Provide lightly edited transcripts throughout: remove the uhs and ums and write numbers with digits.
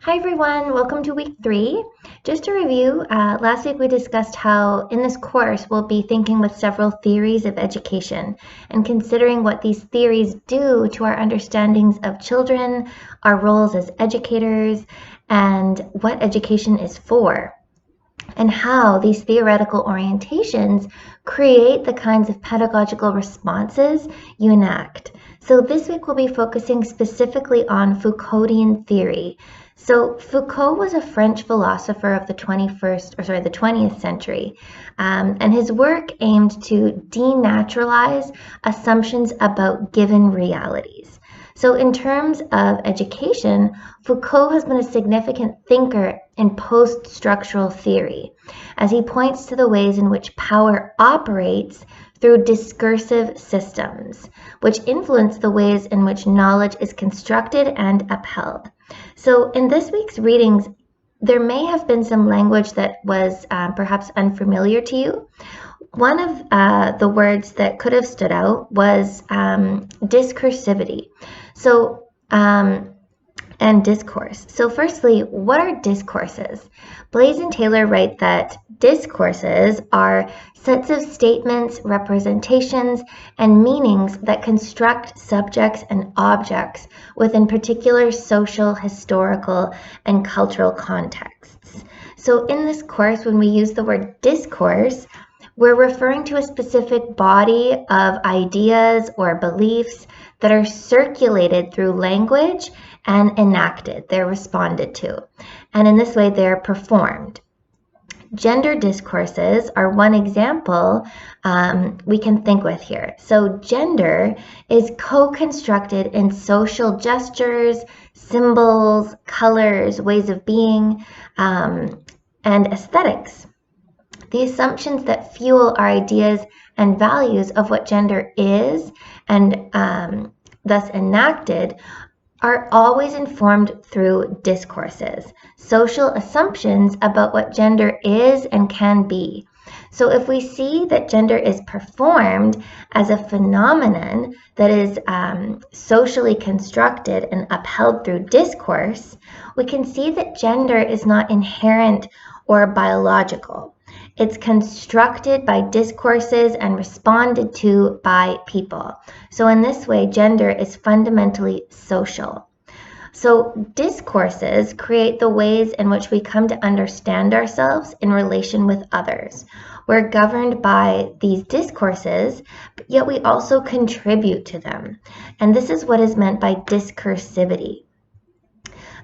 Hi everyone, welcome to week 3. Just to review, last week we discussed how in this course we'll be thinking with several theories of education and considering what these theories do to our understandings of children, our roles as educators, and what education is for, and how these theoretical orientations create the kinds of pedagogical responses you enact. So this week we'll be focusing specifically on Foucauldian theory. So Foucault was a French philosopher of the 20th century, and his work aimed to denaturalize assumptions about given realities. So in terms of education, Foucault has been a significant thinker in post-structural theory, as he points to the ways in which power operates through discursive systems, which influence the ways in which knowledge is constructed and upheld. So in this week's readings, there may have been some language that was perhaps unfamiliar to you. One of the words that could have stood out was discursivity. And discourse. So firstly, what are discourses? Blaise and Taylor write that discourses are sets of statements, representations, and meanings that construct subjects and objects within particular social, historical, and cultural contexts. So in this course, when we use the word discourse, we're referring to a specific body of ideas or beliefs that are circulated through language and enacted. They're responded to. And in this way, they're performed. Gender discourses are one example we can think with here. So gender is co-constructed in social gestures, symbols, colors, ways of being, and aesthetics. The assumptions that fuel our ideas and values of what gender is and thus enacted are always informed through discourses, social assumptions about what gender is and can be. So if we see that gender is performed as a phenomenon that is socially constructed and upheld through discourse, we can see that gender is not inherent or biological. It's constructed by discourses and responded to by people. So in this way, gender is fundamentally social. So discourses create the ways in which we come to understand ourselves in relation with others. We're governed by these discourses, but yet we also contribute to them. And this is what is meant by discursivity.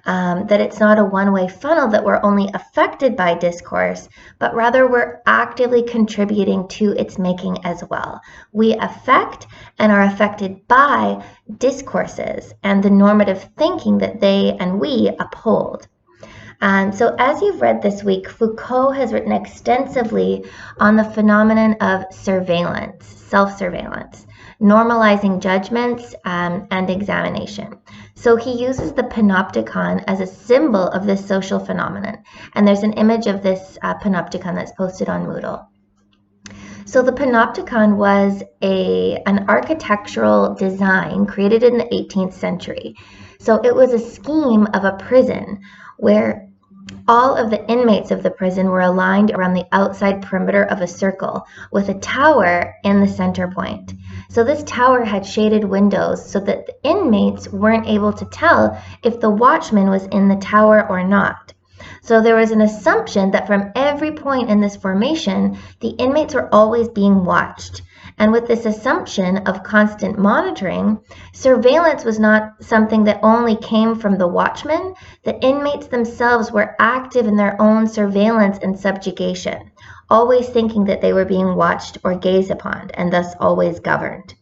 That it's not a one-way funnel, that we're only affected by discourse, but rather we're actively contributing to its making as well. We affect and are affected by discourses and the normative thinking that they and we uphold. And so as you've read this week, Foucault has written extensively on the phenomenon of surveillance, self-surveillance, normalizing judgments and examination. So he uses the panopticon as a symbol of this social phenomenon. And there's an image of this panopticon that's posted on Moodle. So the panopticon was an architectural design created in the 18th century. So it was a scheme of a prison where all of the inmates of the prison were aligned around the outside perimeter of a circle with a tower in the center point. So this tower had shaded windows so that the inmates weren't able to tell if the watchman was in the tower or not. So there was an assumption that from every point in this formation, the inmates were always being watched. And with this assumption of constant monitoring, surveillance was not something that only came from the watchman. The inmates themselves were active in their own surveillance and subjugation, always thinking that they were being watched or gazed upon, and thus always governed.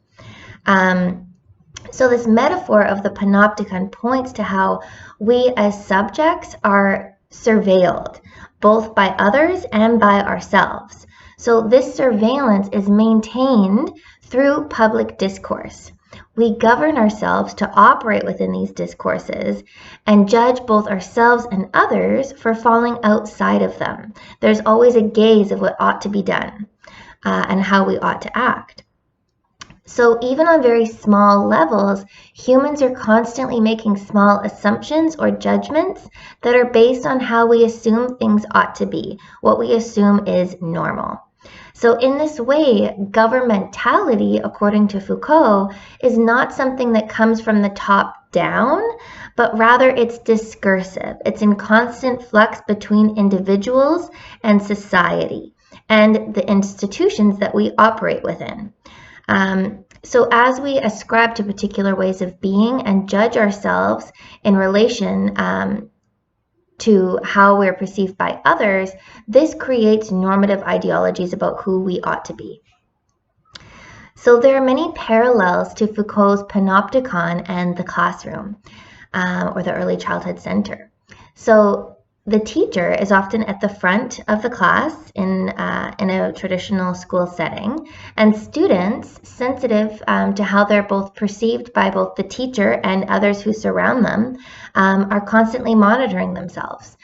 So this metaphor of the panopticon points to how we as subjects are surveilled, both by others and by ourselves. So this surveillance is maintained through public discourse. We govern ourselves to operate within these discourses and judge both ourselves and others for falling outside of them. There's always a gaze of what ought to be done and how we ought to act. So even on very small levels, humans are constantly making small assumptions or judgments that are based on how we assume things ought to be, what we assume is normal. So in this way, governmentality, according to Foucault, is not something that comes from the top down, but rather it's discursive. It's in constant flux between individuals and society and the institutions that we operate within. So as we ascribe to particular ways of being and judge ourselves in relation to how we're perceived by others, this creates normative ideologies about who we ought to be. So there are many parallels to Foucault's panopticon and the classroom, or the early childhood center. So the teacher is often at the front of the class in a traditional school setting, and students, sensitive to how they're both perceived by both the teacher and others who surround them, are constantly monitoring themselves.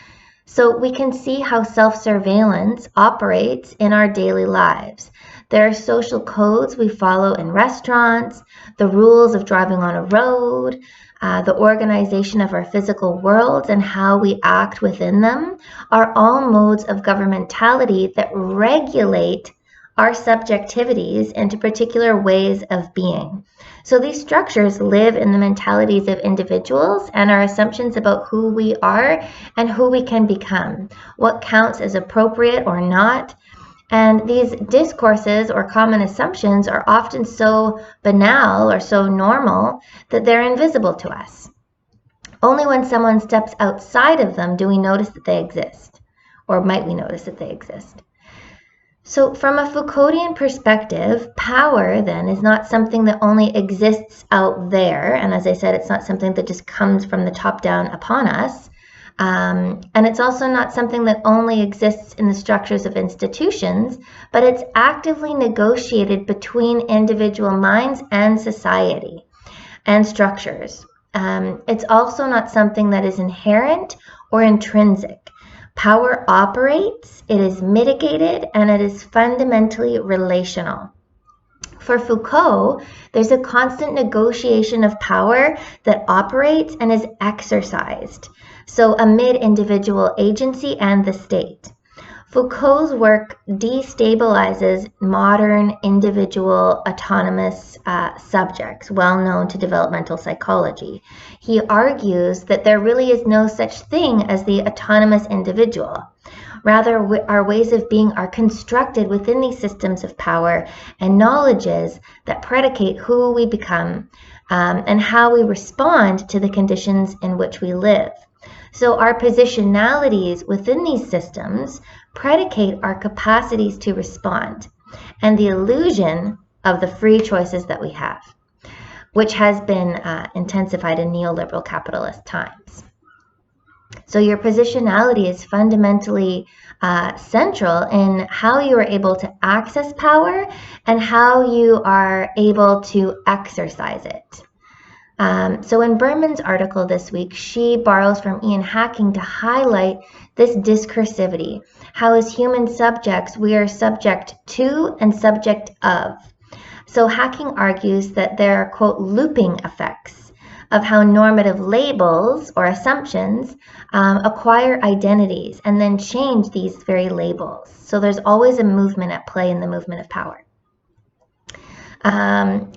So we can see how self-surveillance operates in our daily lives. There are social codes we follow in restaurants, the rules of driving on a road, the organization of our physical worlds and how we act within them are all modes of governmentality that regulate our subjectivities into particular ways of being. So these structures live in the mentalities of individuals and our assumptions about who we are and who we can become, what counts as appropriate or not. And these discourses or common assumptions are often so banal or so normal that they're invisible to us. Only when someone steps outside of them do we notice that they exist, or might we notice that they exist. So from a Foucauldian perspective, power then is not something that only exists out there. And as I said, it's not something that just comes from the top down upon us. And it's also not something that only exists in the structures of institutions, but it's actively negotiated between individual minds and society and structures. It's also not something that is inherent or intrinsic. Power operates, it is mitigated, and it is fundamentally relational. For Foucault, there's a constant negotiation of power that operates and is exercised, so amid individual agency and the state. Foucault's work destabilizes modern individual autonomous subjects, well known to developmental psychology. He argues that there really is no such thing as the autonomous individual. Rather, our ways of being are constructed within these systems of power and knowledges that predicate who we become and how we respond to the conditions in which we live. So our positionalities within these systems predicate our capacities to respond and the illusion of the free choices that we have, which has been intensified in neoliberal capitalist times. So your positionality is fundamentally central in how you are able to access power and how you are able to exercise it. So in Berman's article this week, she borrows from Ian Hacking to highlight this discursivity, how as human subjects we are subject to and subject of. So Hacking argues that there are, quote, looping effects of how normative labels or assumptions acquire identities and then change these very labels. So there's always a movement at play in the movement of power.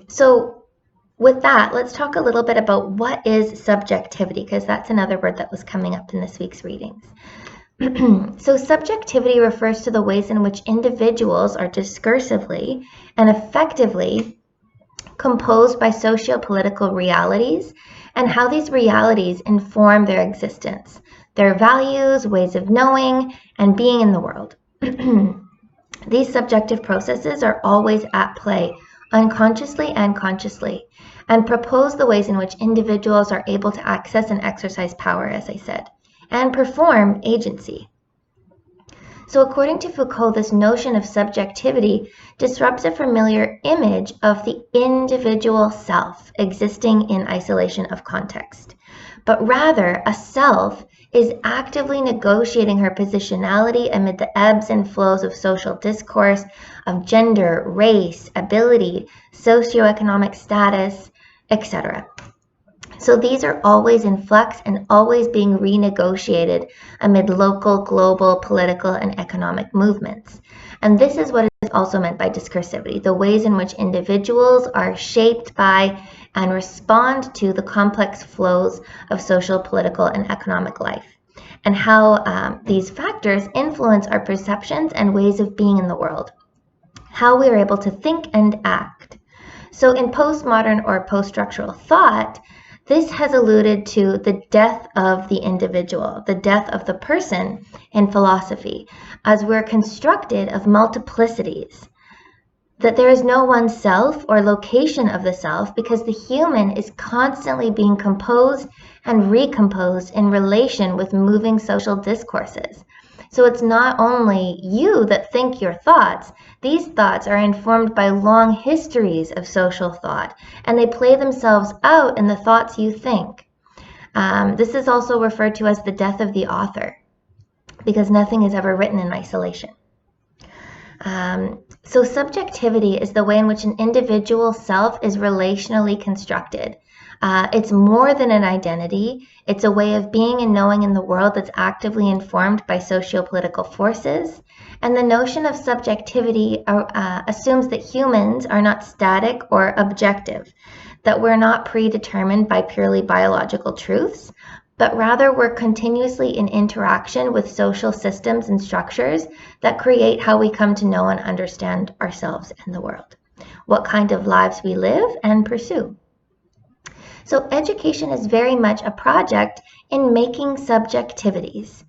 So with that, let's talk a little bit about what is subjectivity, because that's another word that was coming up in this week's readings. So subjectivity refers to the ways in which individuals are discursively and effectively composed by socio-political realities and how these realities inform their existence, their values, ways of knowing, and being in the world. These subjective processes are always at play, unconsciously and consciously, and propose the ways in which individuals are able to access and exercise power, as I said, and perform agency. So according to Foucault, this notion of subjectivity disrupts a familiar image of the individual self existing in isolation of context. but rather a self is actively negotiating her positionality amid the ebbs and flows of social discourse, of gender, race, ability, socioeconomic status, etc. So these are always in flux and always being renegotiated amid local, global, political, and economic movements. And this is what is also meant by discursivity, the ways in which individuals are shaped by and respond to the complex flows of social, political, and economic life, and how these factors influence our perceptions and ways of being in the world, how we are able to think and act. So in postmodern or post-structural thought, this has alluded to the death of the individual, the death of the person in philosophy, as we're constructed of multiplicities, that there is no one self or location of the self because the human is constantly being composed and recomposed in relation with moving social discourses. So it's not only you that think your thoughts. These thoughts are informed by long histories of social thought, and they play themselves out in the thoughts you think. This is also referred to as the death of the author, because nothing is ever written in isolation. So subjectivity is the way in which an individual self is relationally constructed. It's more than an identity. It's a way of being and knowing in the world that's actively informed by socio-political forces. And the notion of subjectivity assumes that humans are not static or objective, that we're not predetermined by purely biological truths, but rather we're continuously in interaction with social systems and structures that create how we come to know and understand ourselves and the world, what kind of lives we live and pursue. So education is very much a project in making subjectivities,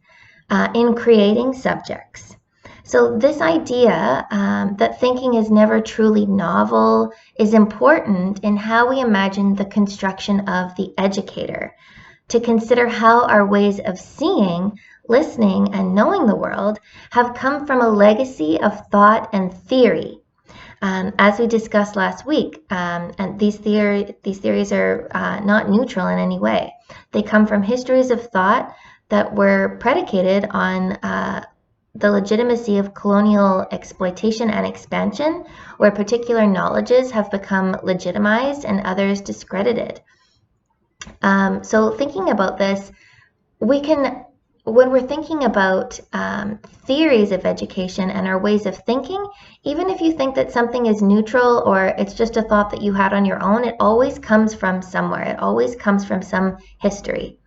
in creating subjects. So this idea that thinking is never truly novel is important in how we imagine the construction of the educator, to consider how our ways of seeing, listening, and knowing the world have come from a legacy of thought and theory. As we discussed last week, and these theories are not neutral in any way. They come from histories of thought that were predicated on the legitimacy of colonial exploitation and expansion, where particular knowledges have become legitimized and others discredited. So thinking about this, when we're thinking about theories of education and our ways of thinking, even if you think that something is neutral or it's just a thought that you had on your own, it always comes from somewhere. It always comes from some history.